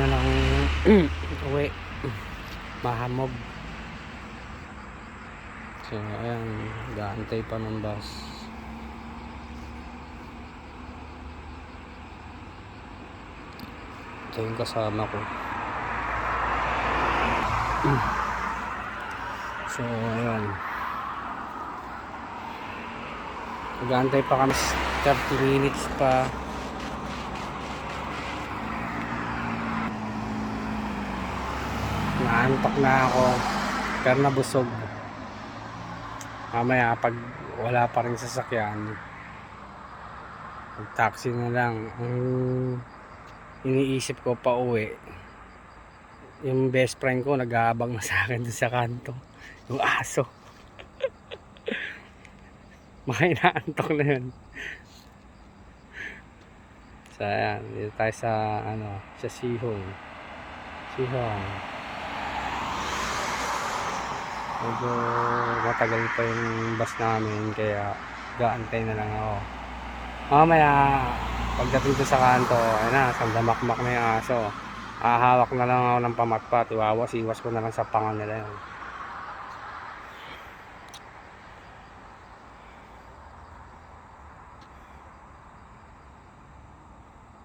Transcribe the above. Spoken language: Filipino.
ng uwi, mahamog. So ayan, gaantay pa ng bus. Ito yung kasama ko. So ayan, gaantay pa kami 30 minutes pa. Naantok na ako pero nabusog. Mamaya pag wala pa rin sasakyan, mag taxi na lang. Ang iniisip ko pa uwi, yung best friend ko nag-aabang na sa akin sa kanto, yung aso. Inaantok na yun. So ayan, dito tayo sa sa Sihong. Medyo matagal pa yung bus namin, kaya gaantay na lang ako. Mamaya pagdating ko sa kanto, ayun na, sandamakmak na yung aso. Hahawak na lang ako ng pamatpat, iwas ko na lang sa panga nila yun.